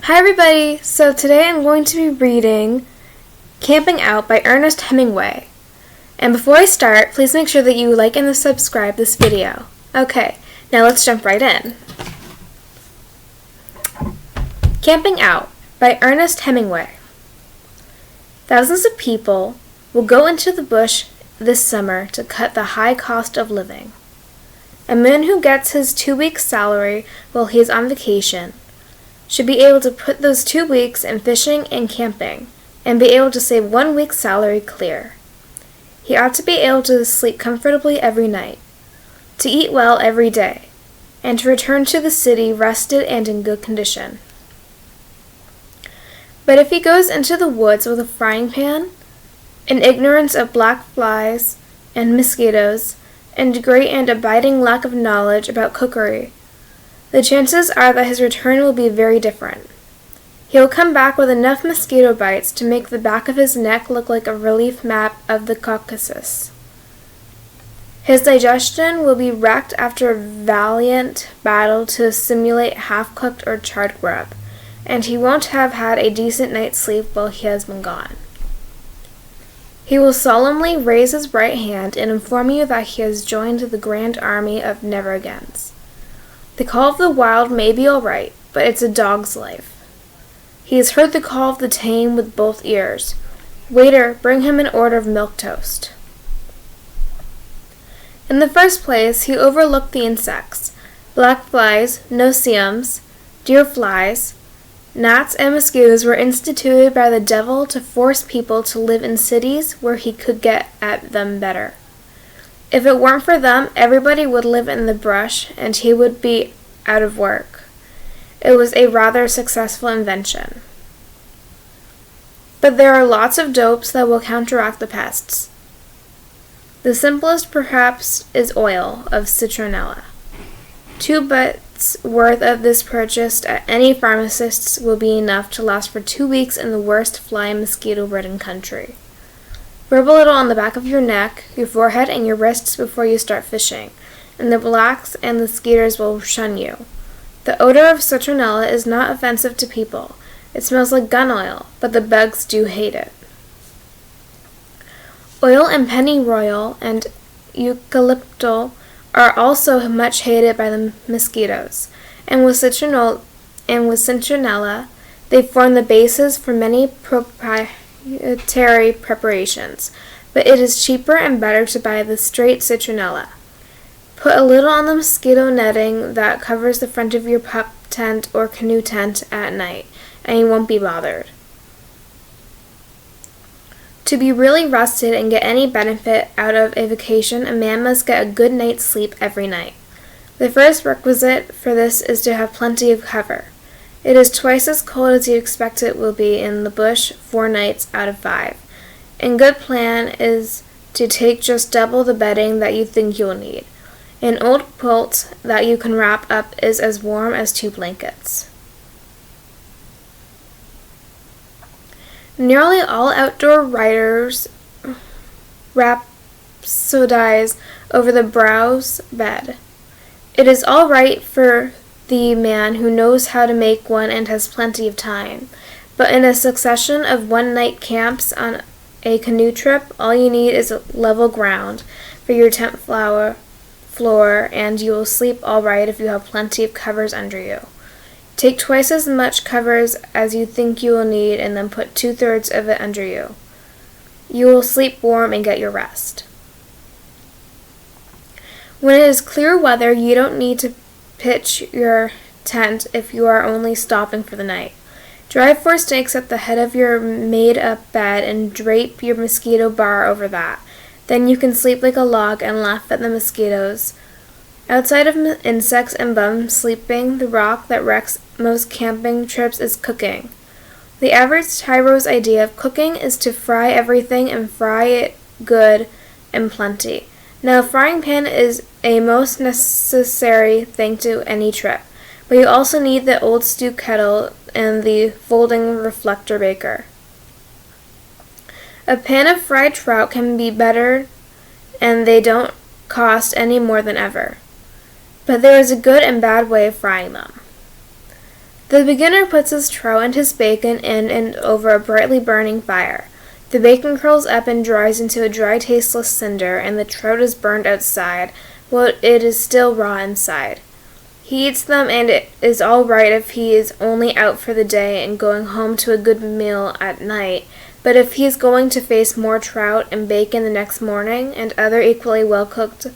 Hi everybody! So today I'm going to be reading Camping Out by Ernest Hemingway. And before I start, please make sure that you like and subscribe this video. Okay, now let's jump right in. Camping Out by Ernest Hemingway. Thousands of people will go into the bush this summer to cut the high cost of living. A man who gets his 2 weeks' salary while he is on vacation should be able to put those 2 weeks in fishing and camping, and be able to save 1 week's salary clear. He ought to be able to sleep comfortably every night, to eat well every day, and to return to the city rested and in good condition. But if he goes into the woods with a frying pan, in ignorance of black flies and mosquitoes, and great and abiding lack of knowledge about cookery, the chances are that his return will be very different. He will come back with enough mosquito bites to make the back of his neck look like a relief map of the Caucasus. His digestion will be wrecked after a valiant battle to simulate half-cooked or charred grub, and he won't have had a decent night's sleep while he has been gone. He will solemnly raise his right hand and inform you that he has joined the grand army of never-agains. The call of the wild may be all right, but it's a dog's life. He has heard the call of the tame with both ears. Waiter, bring him an order of milk toast. In the first place, he overlooked the insects. Black flies, no-see-ums, deer flies, gnats and mosquitoes were instituted by the devil to force people to live in cities where he could get at them better. If it weren't for them, everybody would live in the brush, and he would be out of work. It was a rather successful invention. But there are lots of dopes that will counteract the pests. The simplest, perhaps, is oil of citronella. 2 butts worth of this purchased at any pharmacist's will be enough to last for 2 weeks in the worst fly and mosquito-ridden country. Rub a little on the back of your neck, your forehead, and your wrists before you start fishing, and the blacks and the skeeters will shun you. The odor of citronella is not offensive to people. It smells like gun oil, but the bugs do hate it. Oil and pennyroyal and eucalyptus are also much hated by the mosquitoes, and with citronella, they form the basis for many proprietary preparations, but it is cheaper and better to buy the straight citronella. Put a little on the mosquito netting that covers the front of your pup tent or canoe tent at night, and you won't be bothered. To be really rested and get any benefit out of a vacation, a man must get a good night's sleep every night. The first requisite for this is to have plenty of cover. It is twice as cold as you expect it will be in the bush 4 nights out of 5. A good plan is to take just double the bedding that you think you'll need. An old quilt that you can wrap up is as warm as 2 blankets. Nearly all outdoor writers rhapsodize over the browse bed. It is all right for the man who knows how to make one and has plenty of time, but in a succession of one-night camps on a canoe trip, all you need is level ground for your tent floor, and you will sleep all right if you have plenty of covers under you. Take twice as much covers as you think you will need, and then put 2/3 of it under you. You will sleep warm and get your rest. When it is clear weather, you don't need to pitch your tent if you are only stopping for the night. Drive 4 stakes at the head of your made-up bed and drape your mosquito bar over that. Then you can sleep like a log and laugh at the mosquitoes. Outside of insects and bum sleeping, the rock that wrecks most camping trips is cooking. The average tyro's idea of cooking is to fry everything and fry it good and plenty. Now, a frying pan is a most necessary thing to any trip, but you also need the old stew kettle and the folding reflector baker. A pan of fried trout can be better, and they don't cost any more than ever. But there is a good and bad way of frying them. The beginner puts his trout and his bacon in and over a brightly burning fire. The bacon curls up and dries into a dry, tasteless cinder, and the trout is burned outside, while it is still raw inside. He eats them, and it is all right if he is only out for the day and going home to a good meal at night, but if he is going to face more trout and bacon the next morning, and other equally well-cooked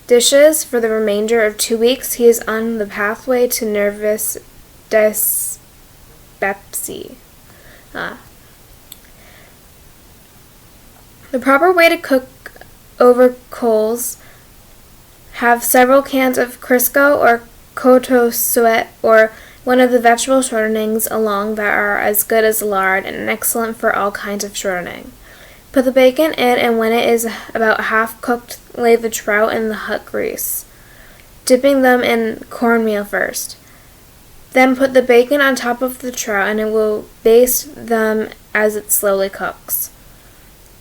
dishes for the remainder of 2 weeks, he is on the pathway to nervous dyspepsy. The proper way to cook over coals: have several cans of Crisco or Coto Suet or one of the vegetable shortenings along that are as good as lard and excellent for all kinds of shortening. Put the bacon in, and when it is about half cooked, lay the trout in the hot grease, dipping them in cornmeal first. Then put the bacon on top of the trout, and it will baste them as it slowly cooks.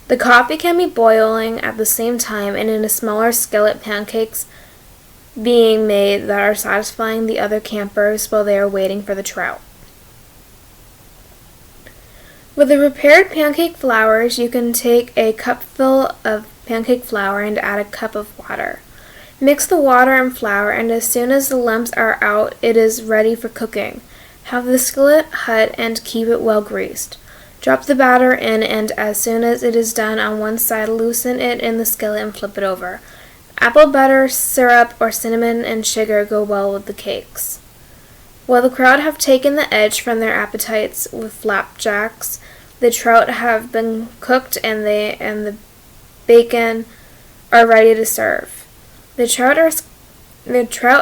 The coffee can be boiling at the same time, and in a smaller skillet pancakes being made that are satisfying the other campers while they are waiting for the trout. With the prepared pancake flours, you can take a cupful of pancake flour and add a cup of water. Mix the water and flour, and as soon as the lumps are out, it is ready for cooking. Have the skillet hot and keep it well greased. Drop the batter in, and as soon as it is done on one side, loosen it in the skillet and flip it over. Apple butter, syrup, or cinnamon and sugar go well with the cakes. While the crowd have taken the edge from their appetites with flapjacks, the trout have been cooked and the bacon are ready to serve. The trout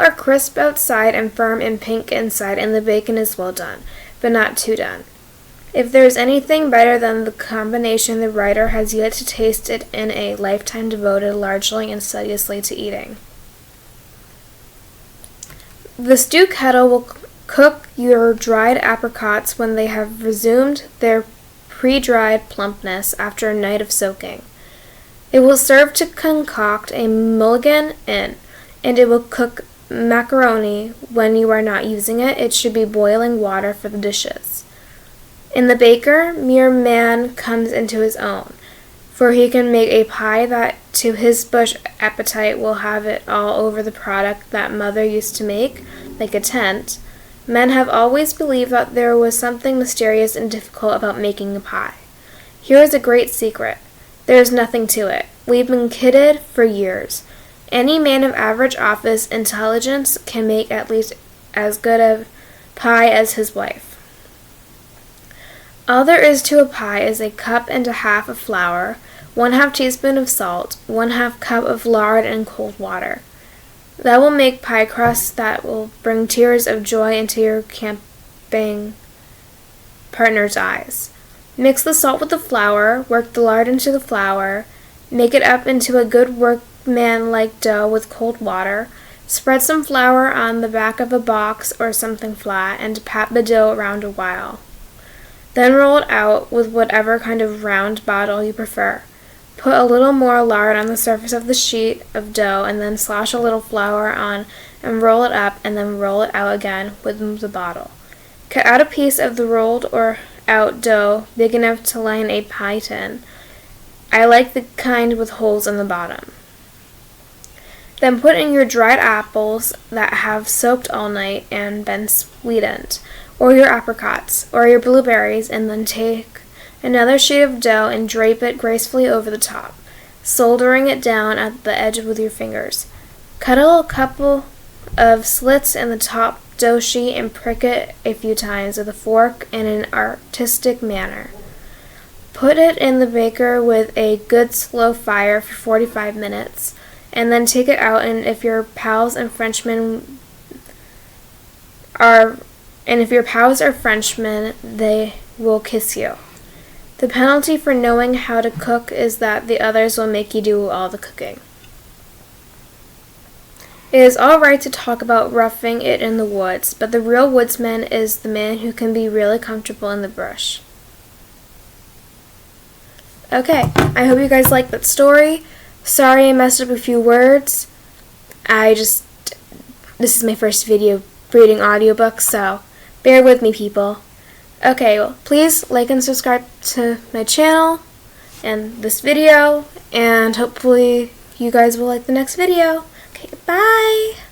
are crisp outside and firm and pink inside, and the bacon is well done, but not too done. If there is anything better than the combination, the writer has yet to taste it in a lifetime devoted largely and studiously to eating. The stew kettle will cook your dried apricots when they have resumed their pre-dried plumpness after a night of soaking. It will serve to concoct a mulligan in, and it will cook macaroni when you are not using it. It should be boiling water for the dishes. In the baker, mere man comes into his own, for he can make a pie that to his bush appetite will have it all over the product that mother used to make, like a tent. Men have always believed that there was something mysterious and difficult about making a pie. Here is a great secret. There is nothing to it. We've been kidded for years. Any man of average office intelligence can make at least as good a pie as his wife. All there is to a pie is a cup and a half of flour, 1/2 teaspoon of salt, 1/2 cup of lard, and cold water. That will make pie crust that will bring tears of joy into your camping partner's eyes. Mix the salt with the flour, work the lard into the flour, make it up into a good workman-like dough with cold water, spread some flour on the back of a box or something flat, and pat the dough around a while. Then roll it out with whatever kind of round bottle you prefer. Put a little more lard on the surface of the sheet of dough, and then slosh a little flour on and roll it up, and then roll it out again with the bottle. Cut out a piece of the rolled or out dough big enough to line a pie tin. I like the kind with holes in the bottom. Then put in your dried apples that have soaked all night and been sweetened, or your apricots, or your blueberries, and then take another sheet of dough and drape it gracefully over the top, soldering it down at the edge with your fingers. Cut a couple of slits in the top dough sheet and prick it a few times with a fork in an artistic manner. Put it in the baker with a good slow fire for 45 minutes, and then take it out, and if your pals are Frenchmen, they will kiss you. The penalty for knowing how to cook is that the others will make you do all the cooking. It is all right to talk about roughing it in the woods, but the real woodsman is the man who can be really comfortable in the brush. Okay, I hope you guys liked that story. Sorry I messed up a few words. This is my first video reading audiobooks, so Bear with me, people. Okay, well, please like and subscribe to my channel and this video, and hopefully you guys will like the next video. Okay, bye!